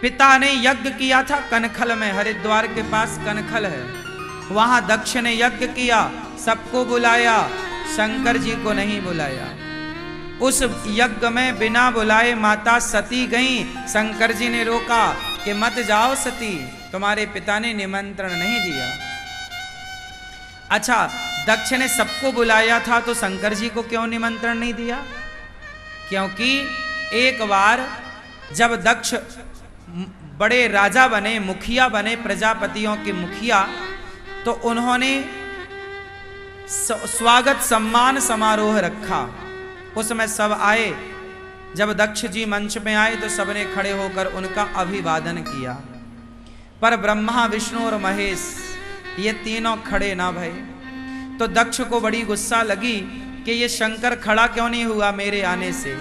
पिता ने यज्ञ किया था कनखल में, हरिद्वार के पास कनखल है, वहां दक्ष ने यज्ञ किया, सबको बुलाया, शंकर जी को नहीं बुलाया। उस यज्ञ में बिना बुलाए माता सती गईं, शंकर जी ने रोका कि मत जाओ सती, तुम्हारे पिता ने निमंत्रण नहीं दिया। अच्छा, दक्ष ने सबको बुलाया था तो शंकर जी को क्यों निमंत्रण नहीं दिया? क्योंकि एक बार जब दक्ष बड़े राजा बने, मुखिया बने, प्रजापतियों के मुखिया, तो उन्होंने स्वागत सम्मान समारोह रखा। उसमें सब आए। जब दक्ष जी मंच में आए तो सबने खड़े होकर उनका अभिवादन किया, पर ब्रह्मा, विष्णु और महेश ये तीनों खड़े ना भये। तो दक्ष को बड़ी गुस्सा लगी कि ये शंकर खड़ा क्यों नहीं हुआ मेरे आने से।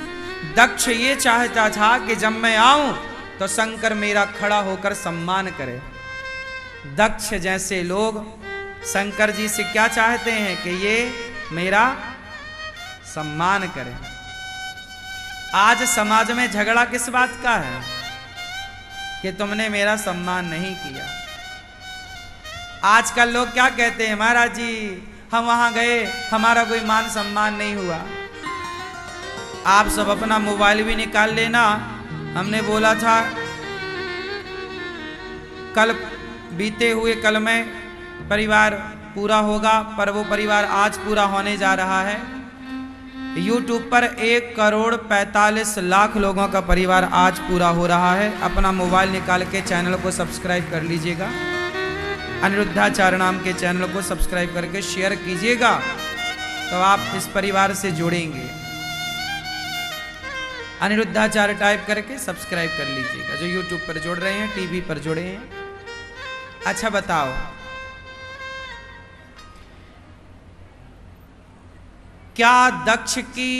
दक्ष ये चाहता था कि जब मैं आऊं तो शंकर मेरा खड़ा होकर सम्मान करे। दक्ष जैसे लोग शंकर जी से क्या चाहते हैं कि ये मेरा सम्मान करें। आज समाज में झगड़ा किस बात का है? कि तुमने मेरा सम्मान नहीं किया। आजकल लोग क्या कहते हैं, महाराज जी हम वहां गए, हमारा कोई मान सम्मान नहीं हुआ। आप सब अपना मोबाइल भी निकाल लेना। हमने बोला था कल, बीते हुए कल में परिवार पूरा होगा, पर वो परिवार आज पूरा होने जा रहा है। YouTube पर 1,45,00,000 लोगों का परिवार आज पूरा हो रहा है। अपना मोबाइल निकाल के चैनल को सब्सक्राइब कर लीजिएगा। अनिरुद्धाचार्य नाम के चैनल को सब्सक्राइब करके शेयर कीजिएगा, तो आप इस परिवार से जुड़ेंगे। अनिरुद्धाचार्य टाइप करके सब्सक्राइब कर लीजिएगा, जो YouTube पर जुड़ रहे हैं, टीवी पर जुड़े हैं। अच्छा बताओ, क्या दक्ष की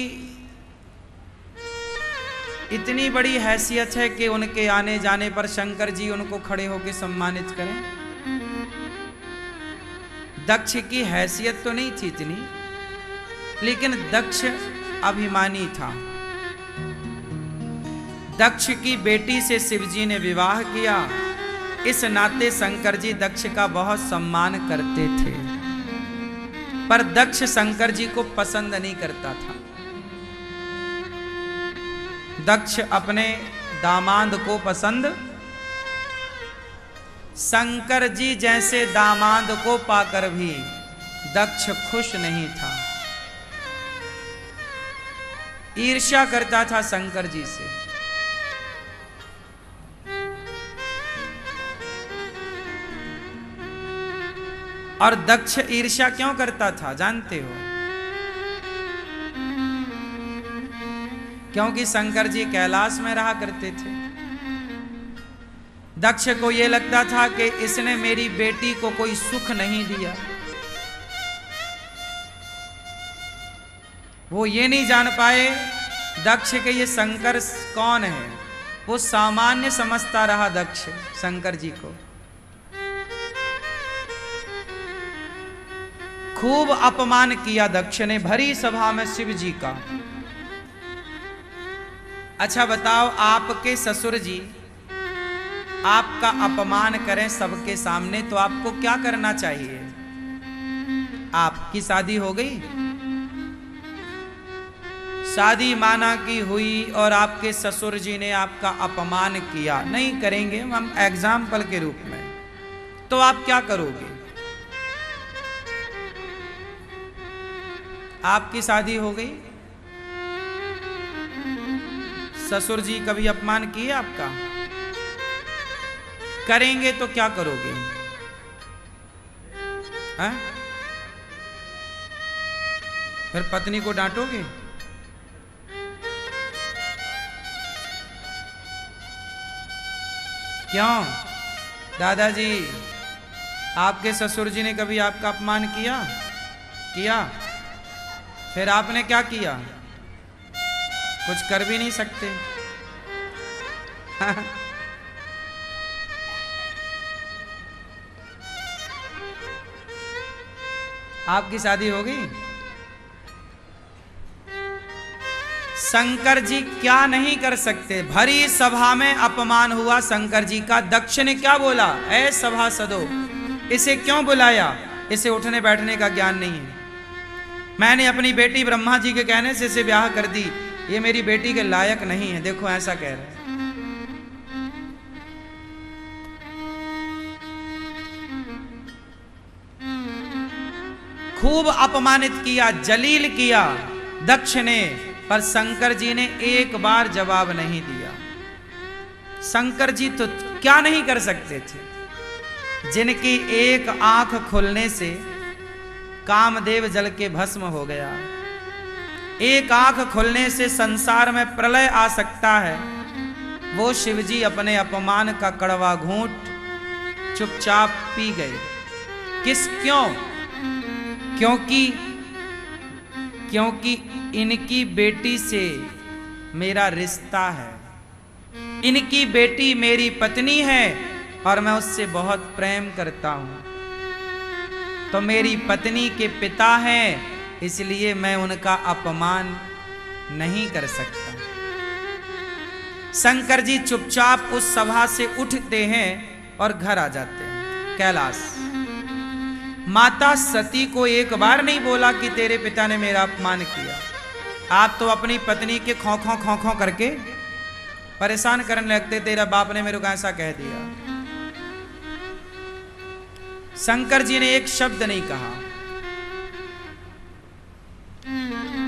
इतनी बड़ी हैसियत है कि उनके आने जाने पर शंकर जी उनको खड़े होकर सम्मानित करें? दक्ष की हैसियत तो नहीं थी इतनी, लेकिन दक्ष अभिमानी था। दक्ष की बेटी से शिवजी ने विवाह किया, इस नाते शंकर जी दक्ष का बहुत सम्मान करते थे। पर दक्ष शंकर जी को पसंद नहीं करता था। दक्ष अपने दामाद को पसंद, शंकर जी जैसे दामाद को पाकर भी दक्ष खुश नहीं था। ईर्ष्या करता था शंकर जी से। और दक्ष ईर्ष्या क्यों करता था जानते हो? क्योंकि शंकर जी कैलाश में रहा करते थे। दक्ष को यह लगता था कि इसने मेरी बेटी को कोई सुख नहीं दिया। वो ये नहीं जान पाए दक्ष के ये शंकर कौन है। वो सामान्य समझता रहा दक्ष शंकर जी को। खूब अपमान किया दक्ष ने भरी सभा में शिव जी का। अच्छा बताओ, आपके ससुर जी आपका अपमान करें सबके सामने तो आपको क्या करना चाहिए? आपकी शादी हो गई, शादी माना की हुई और आपके ससुर जी ने आपका अपमान किया, नहीं करेंगे हम एग्जाम्पल के रूप में, तो आप क्या करोगे? आपकी शादी हो गई, ससुर जी कभी अपमान किए आपका? करेंगे तो क्या करोगे? हैं? फिर पत्नी को डांटोगे? क्यों दादाजी, आपके ससुर जी ने कभी आपका अपमान किया? फिर आपने क्या किया? कुछ कर भी नहीं सकते। आपकी शादी हो गई, शंकर जी क्या नहीं कर सकते। भरी सभा में अपमान हुआ शंकर जी का। दक्ष ने क्या बोला, ऐ सभासदो, इसे क्यों बुलाया, इसे उठने बैठने का ज्ञान नहीं है। मैंने अपनी बेटी ब्रह्मा जी के कहने से इसे ब्याह कर दी, ये मेरी बेटी के लायक नहीं है। देखो ऐसा कह रहे हैं। खूब अपमानित किया, जलील किया दक्ष ने, पर शंकर जी ने एक बार जवाब नहीं दिया। शंकर जी तो क्या नहीं कर सकते थे, जिनकी एक आंख खुलने से कामदेव जल के भस्म हो गया। एक आंख खुलने से संसार में प्रलय आ सकता है। वो शिवजी अपने अपमान का कड़वा घूंट चुपचाप पी गए। क्यों? क्योंकि इनकी बेटी से मेरा रिश्ता है। इनकी बेटी मेरी पत्नी है और मैं उससे बहुत प्रेम करता हूं। तो मेरी पत्नी के पिता हैं, इसलिए मैं उनका अपमान नहीं कर सकता। शंकर जी चुपचाप उस सभा से उठते हैं और घर आ जाते हैं कैलाश। माता सती को एक बार नहीं बोला कि तेरे पिता ने मेरा अपमान किया। आप तो अपनी पत्नी के खौखों खौखों करके परेशान करने लगते, तेरा बाप ने मेरे को ऐसा कह दिया। शंकर जी ने एक शब्द नहीं कहा।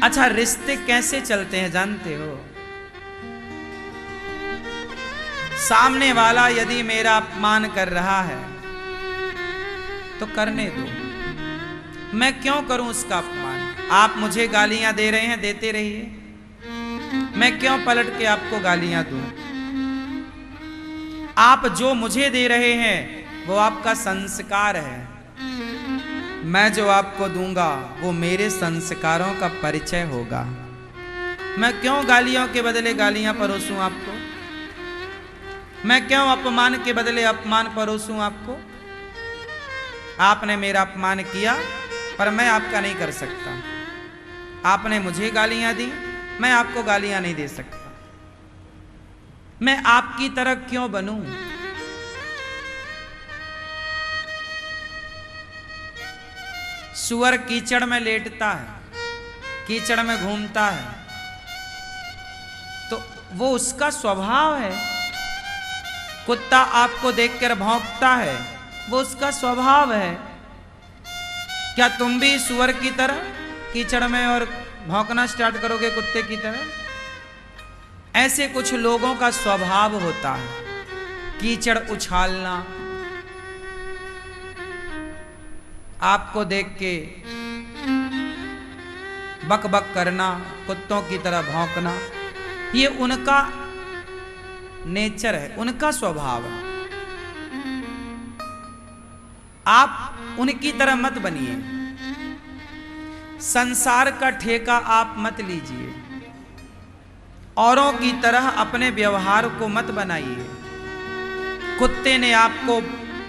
अच्छा, रिश्ते कैसे चलते हैं जानते हो? सामने वाला यदि मेरा अपमान कर रहा है तो करने दो, मैं क्यों करूं उसका अपमान? आप मुझे गालियां दे रहे हैं, देते रहिए, मैं क्यों पलट के आपको गालियां दूं? आप जो मुझे दे रहे हैं वो आपका संस्कार है, मैं जो आपको दूंगा वो मेरे संस्कारों का परिचय होगा। मैं क्यों गालियों के बदले गालियां परोसूं आपको? मैं क्यों अपमान के बदले अपमान परोसूं आपको? आपने मेरा अपमान किया पर मैं आपका नहीं कर सकता। आपने मुझे गालियां दी, मैं आपको गालियां नहीं दे सकता। मैं आपकी तरह क्यों बनूं? सुअर कीचड़ में लेटता है, कीचड़ में घूमता है, तो वो उसका स्वभाव है। कुत्ता आपको देखकर भौंकता है, वो उसका स्वभाव है। क्या तुम भी सुअर की तरह कीचड़ में और भौंकना स्टार्ट करोगे कुत्ते की तरह? ऐसे कुछ लोगों का स्वभाव होता है, कीचड़ उछालना, आपको देख के बक बक करना, कुत्तों की तरह भौंकना, ये उनका नेचर है, उनका स्वभाव है। आप उनकी तरह मत बनिए। संसार का ठेका आप मत लीजिए। औरों की तरह अपने व्यवहार को मत बनाइए। कुत्ते ने आपको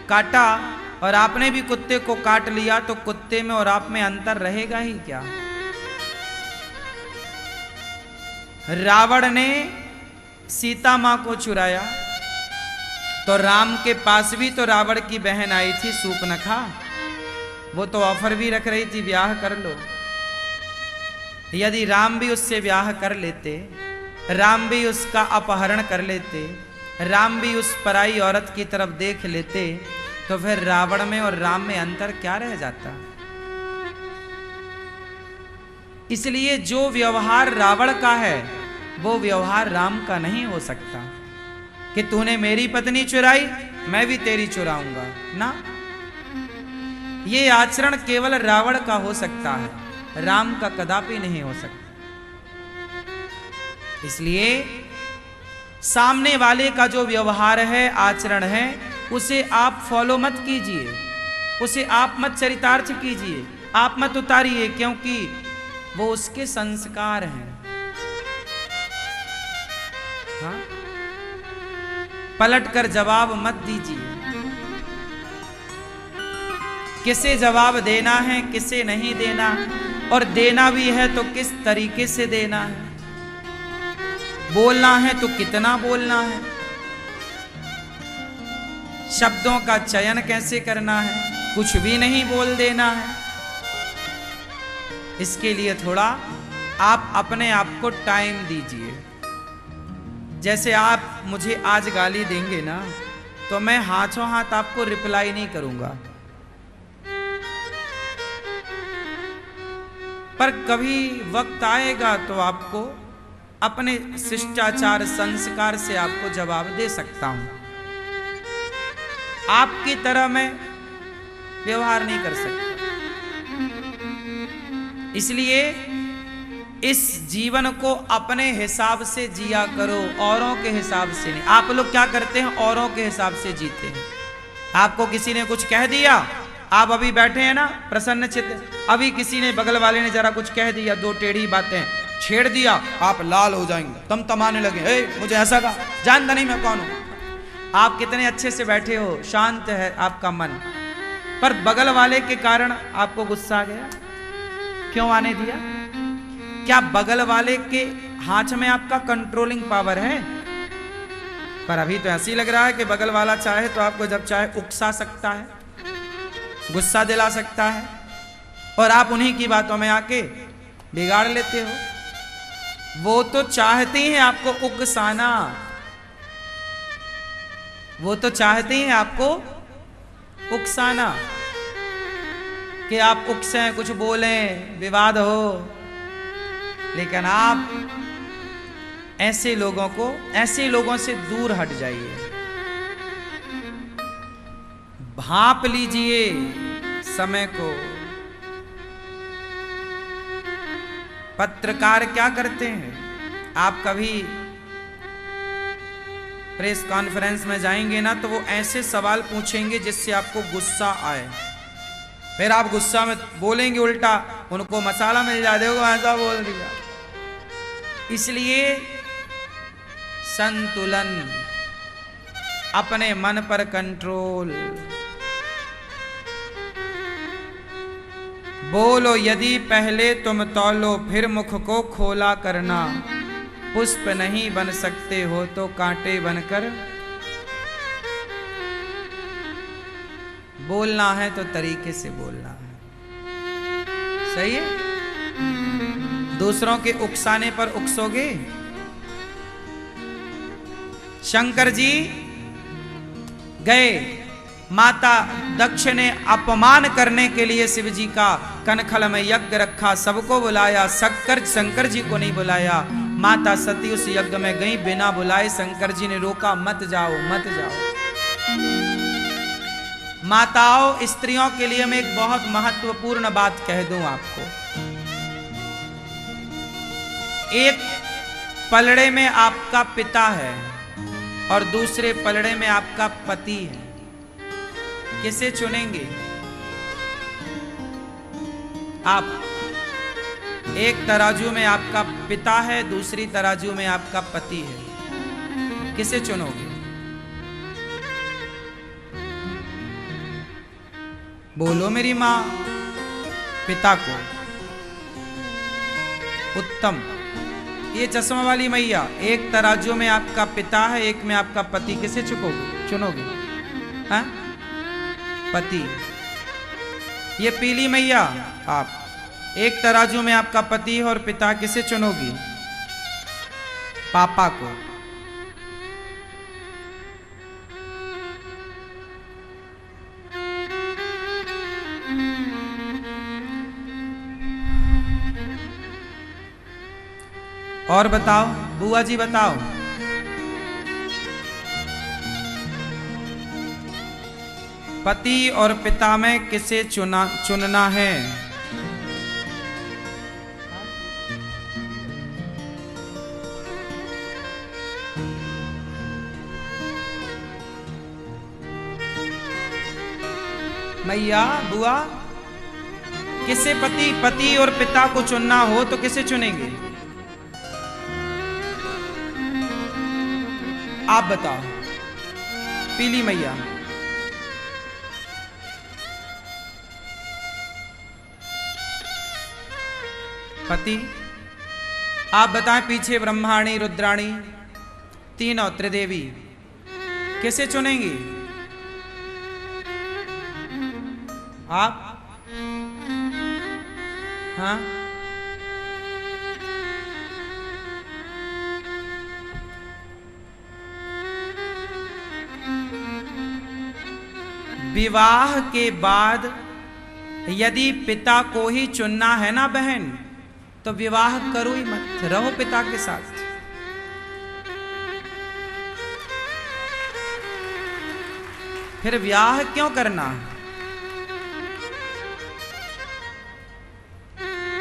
काटा और आपने भी कुत्ते को काट लिया, तो कुत्ते में और आप में अंतर रहेगा ही क्या? रावण ने सीता मां को चुराया, तो राम के पास भी तो रावण की बहन आई थी सूर्पनखा, वो तो ऑफर भी रख रही थी ब्याह कर लो। यदि राम भी उससे ब्याह कर लेते, राम भी उसका अपहरण कर लेते, राम भी उस पराई औरत की तरफ देख लेते, तो फिर रावण में और राम में अंतर क्या रह जाता? इसलिए जो व्यवहार रावण का है वो व्यवहार राम का नहीं हो सकता कि तूने मेरी पत्नी चुराई मैं भी तेरी चुराऊंगा ना। ये आचरण केवल रावण का हो सकता है, राम का कदापि नहीं हो सकता। इसलिए सामने वाले का जो व्यवहार है, आचरण है, उसे आप फॉलो मत कीजिए, उसे आप मत चरितार्थ कीजिए, आप मत उतारिए, क्योंकि वो उसके संस्कार हैं। हाँ? पलट कर जवाब मत दीजिए। किसे जवाब देना है, किसे नहीं देना, और देना भी है तो किस तरीके से देना है। बोलना है तो कितना बोलना है, शब्दों का चयन कैसे करना है, कुछ भी नहीं बोल देना है। इसके लिए थोड़ा आप अपने आप को टाइम दीजिए। जैसे आप मुझे आज गाली देंगे ना, तो मैं हाथों हाथ आपको रिप्लाई नहीं करूंगा, पर कभी वक्त आएगा तो आपको अपने शिष्टाचार संस्कार से आपको जवाब दे सकता हूं। आपकी तरह मैं व्यवहार नहीं कर सकता। इसलिए इस जीवन को अपने हिसाब से जिया करो, औरों के हिसाब से नहीं। आप लोग क्या करते हैं, औरों के हिसाब से जीते हैं। आपको किसी ने कुछ कह दिया, आप अभी बैठे हैं ना प्रसन्न चित्त, अभी किसी ने बगल वाले ने जरा कुछ कह दिया, दो टेढ़ी बातें छेड़ दिया, आप लाल हो जाएंगे, तमतमाने लगे, मुझे ऐसा कहा, जानता नहीं मैं कौन हूं। आप कितने अच्छे से बैठे हो, शांत है आपका मन, पर बगल वाले के कारण आपको गुस्सा आ गया। क्यों आने दिया? क्या बगल वाले के हाथ में आपका कंट्रोलिंग पावर है? पर अभी तो ऐसी लग रहा है कि बगल वाला चाहे तो आपको जब चाहे उकसा सकता है, गुस्सा दिला सकता है, और आप उन्हीं की बातों में आके बिगाड़ लेते हो। वो तो चाहते हैं आपको उकसाना, वो तो चाहते हैं आपको उकसाना, कि आप उकसें, कुछ बोलें, विवाद हो। लेकिन आप ऐसे लोगों से दूर हट जाइए। भांप लीजिए समय को। पत्रकार क्या करते हैं, आप कभी प्रेस कॉन्फ्रेंस में जाएंगे ना, तो वो ऐसे सवाल पूछेंगे जिससे आपको गुस्सा आए, फिर आप गुस्सा में बोलेंगे उल्टा, उनको मसाला मिल जाए, देखो ऐसा बोल दिया। इसलिए संतुलन, अपने मन पर कंट्रोल। बोलो यदि पहले तुम तौलो, फिर मुख को खोला करना। पुष्प नहीं बन सकते हो तो कांटे बनकर। बोलना है तो तरीके से बोलना है, सही है। दूसरों के उकसाने पर उकसोगे। शंकर जी गए, माता दक्ष ने अपमान करने के लिए शिव जी का कनखल में यज्ञ रखा, सबको बुलाया, शंकर जी को नहीं बुलाया। माता सती उस यज्ञ में गई बिना बुलाए, शंकर जी ने रोका, मत जाओ मत जाओ। माताओं, स्त्रियों के लिए मैं एक बहुत महत्वपूर्ण बात कह दूं आपको। एक पलड़े में आपका पिता है और दूसरे पलड़े में आपका पति है, किसे चुनेंगे आप? एक तराजू में आपका पिता है, दूसरी तराजू में आपका पति है, किसे चुनोगे? बोलो मेरी मां। पिता को। उत्तम। ये चश्मा वाली मैया, एक तराजू में आपका पिता है, एक में आपका पति, किसे चुनोगे? हाँ? पति। ये पीली मैया, आप एक तराजू में आपका पति और पिता, किसे चुनोगी? पापा को। और बताओ बुआ जी, बताओ। पति और पिता में किसे चुनना है? मैया, बुआ, किसे पति और पिता को चुनना हो तो किसे चुनेंगे? आप बताओ। पीली मैया। पति। आप बताएं, पीछे ब्रह्माणी, रुद्राणी, तीनों त्रिदेवी कैसे चुनेंगी आप? हाँ, विवाह के बाद यदि पिता को ही चुनना है ना बहन, तो विवाह करो ही मत, रहो पिता के साथ। फिर विवाह क्यों करना?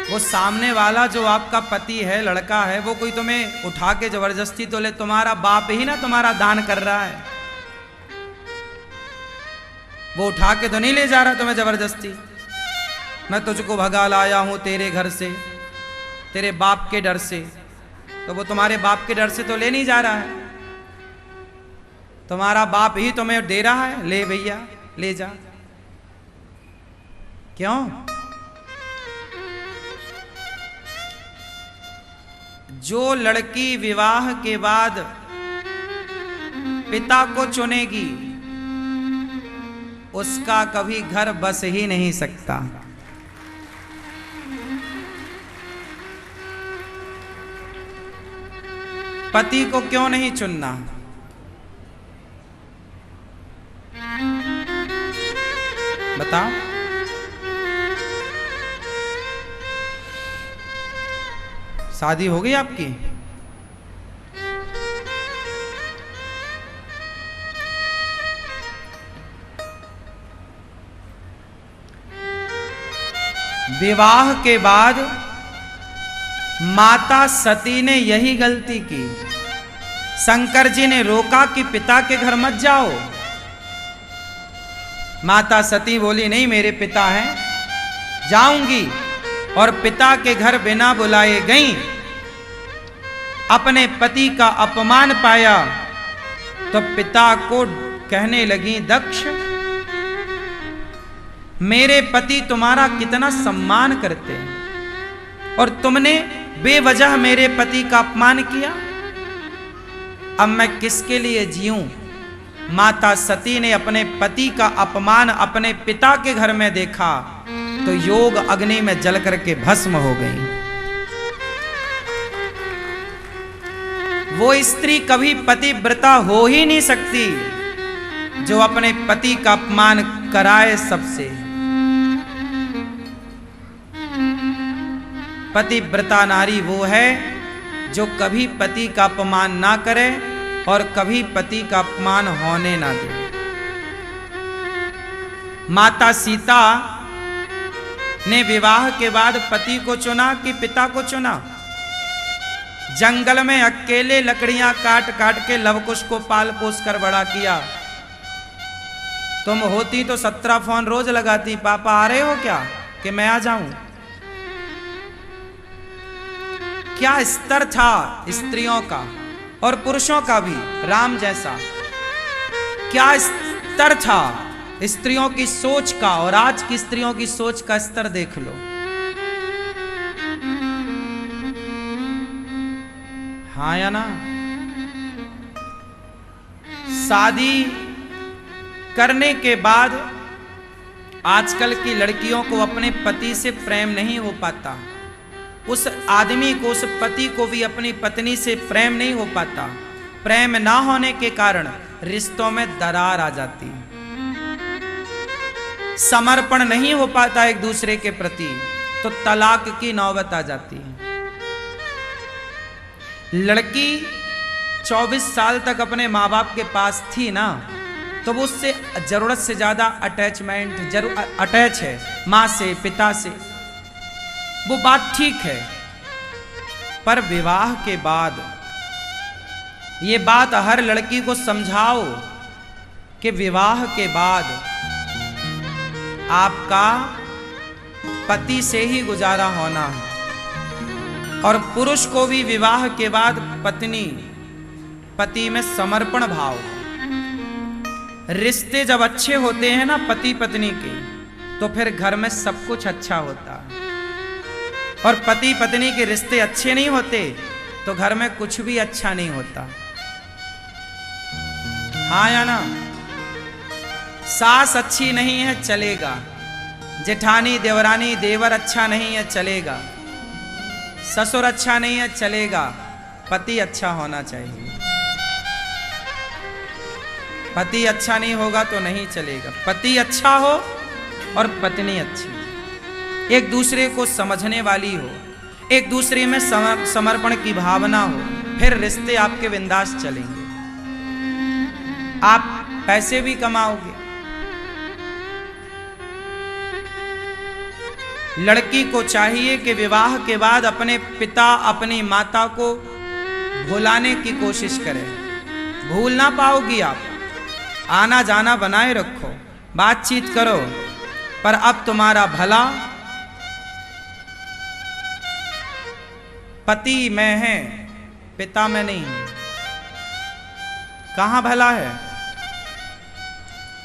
वो सामने वाला जो आपका पति है, लड़का है, वो कोई तुम्हें उठा के जबरदस्ती तो ले, तुम्हारा बाप ही ना तुम्हारा दान कर रहा है, वो उठा के तो नहीं ले जा रहा तुम्हें जबरदस्ती। मैं तुझको भगा लाया हूं तेरे घर से, तेरे बाप के डर से, तो वो तुम्हारे बाप के डर से तो ले नहीं जा रहा है, तुम्हारा बाप ही तुम्हें दे रहा है, ले भैया ले जा। क्यों? जो लड़की विवाह के बाद पिता को चुनेगी, उसका कभी घर बस ही नहीं सकता। पति को क्यों नहीं चुनना? बताओ। शादी हो गई आपकी? विवाह के बाद माता सती ने यही गलती की। शंकर जी ने रोका कि पिता के घर मत जाओ। माता सती बोली नहीं, मेरे पिता हैं, जाऊंगी। और पिता के घर बिना बुलाए गई, अपने पति का अपमान पाया तो पिता को कहने लगी, दक्ष मेरे पति तुम्हारा कितना सम्मान करते हैं और तुमने बेवजह मेरे पति का अपमान किया, अब मैं किसके लिए जीऊं? माता सती ने अपने पति का अपमान अपने पिता के घर में देखा तो योग अग्नि में जल करके भस्म हो गई। वो स्त्री कभी पतिव्रता हो ही नहीं सकती जो अपने पति का अपमान कराए सबसे। पतिव्रता नारी वो है जो कभी पति का अपमान ना करे और कभी पति का अपमान होने ना दे। माता सीता ने विवाह के बाद पति को चुना कि पिता को चुना? जंगल में अकेले लकड़ियां काट काट के लवकुश को पाल पोस कर बड़ा किया। तुम होती तो 17 फोन रोज लगाती, पापा आ रहे हो क्या, कि मैं आ जाऊं। क्या स्तर था स्त्रियों का और पुरुषों का भी, राम जैसा क्या स्तर था स्त्रियों की सोच का, और आज की स्त्रियों की सोच का स्तर देख लो। हाँ या ना? शादी करने के बाद आजकल की लड़कियों को अपने पति से प्रेम नहीं हो पाता, उस आदमी को, उस पति को भी अपनी पत्नी से प्रेम नहीं हो पाता। प्रेम ना होने के कारण रिश्तों में दरार आ जाती, समर्पण नहीं हो पाता एक दूसरे के प्रति, तो तलाक की नौबत आ जाती है। लड़की 24 साल तक अपने माँ बाप के पास थी ना, तो वो उससे जरूरत से ज्यादा अटैच है माँ से, पिता से, वो बात ठीक है। पर विवाह के बाद ये बात हर लड़की को समझाओ कि विवाह के बाद आपका पति से ही गुजारा होना है, और पुरुष को भी विवाह के बाद पति में समर्पण भाव। रिश्ते जब अच्छे होते हैं ना पति पत्नी के, तो फिर घर में सब कुछ अच्छा होता है। और पति पत्नी के रिश्ते अच्छे नहीं होते तो घर में कुछ भी अच्छा नहीं होता। हाँ या ना? सास अच्छी नहीं है चलेगा, जेठानी देवरानी देवर अच्छा नहीं है चलेगा, ससुर अच्छा नहीं है चलेगा, पति अच्छा होना चाहिए। पति अच्छा नहीं होगा तो नहीं चलेगा। पति अच्छा हो और पत्नी अच्छी, एक दूसरे को समझने वाली हो, एक दूसरे में समर्पण की भावना हो, फिर रिश्ते आपके बिंदास चलेंगे। आप पैसे भी कमाओगे। लड़की को चाहिए कि विवाह के बाद अपने पिता अपनी माता को भुलाने की कोशिश करें। भूल ना पाओगी आप। आना जाना बनाए रखो, बातचीत करो, पर अब तुम्हारा भला पति में है, पिता में नहीं। कहां भला है?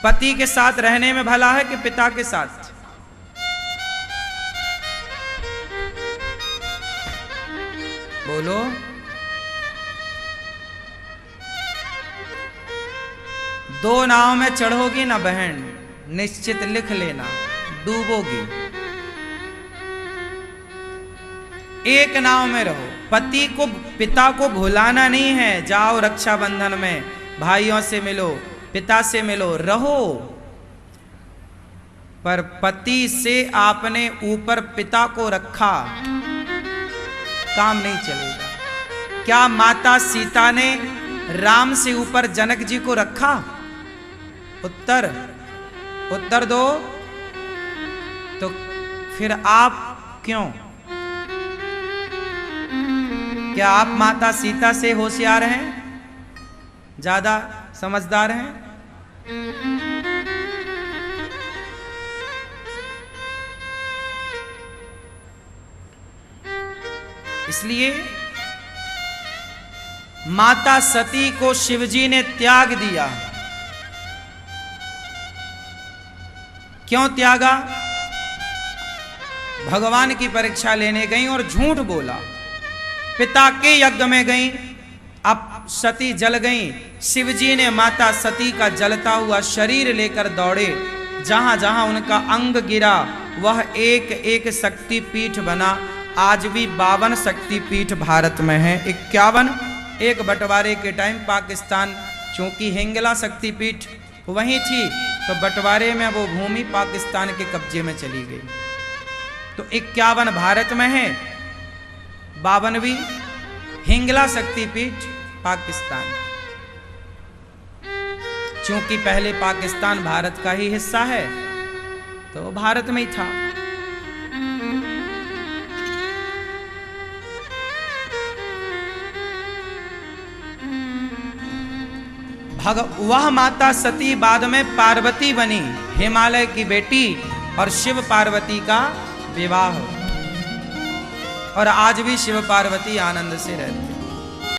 पति के साथ रहने में भला है कि पिता के साथ? बोलो। दो नाव में चढ़ोगी ना बहन, निश्चित लिख लेना, डूबोगी। एक नाव में रहो। पति को पिता को भुलाना नहीं है। जाओ रक्षाबंधन में भाइयों से मिलो, पिता से मिलो, रहो, पर पति से आपने ऊपर पिता को रखा, काम नहीं चलेगा। क्या माता सीता ने राम से ऊपर जनक जी को रखा? उत्तर दो। तो फिर आप क्यों? क्या आप माता सीता से होशियार हैं, ज्यादा समझदार हैं? इसलिए माता सती को शिवजी ने त्याग दिया। क्यों त्यागा? भगवान की परीक्षा लेने गई और झूठ बोला। पिता के यज्ञ में गई, अब सती जल गई। शिवजी ने माता सती का जलता हुआ शरीर लेकर दौड़े। जहां जहां उनका अंग गिरा वह एक एक शक्तिपीठ बना। आज भी 52 शक्तिपीठ भारत में है। 51 एक बंटवारे के टाइम पाकिस्तान, चूंकि हिंगला शक्तिपीठ वहीं थी तो बंटवारे में वो भूमि पाकिस्तान के कब्जे में चली गई। तो 51 भारत में है, 52वीं हिंगला शक्तिपीठ पाकिस्तान। चूंकि पहले पाकिस्तान भारत का ही हिस्सा है तो भारत में ही था। वह माता सती बाद में पार्वती बनी, हिमालय की बेटी, और शिव पार्वती का विवाह। और आज भी शिव पार्वती आनंद से रहते।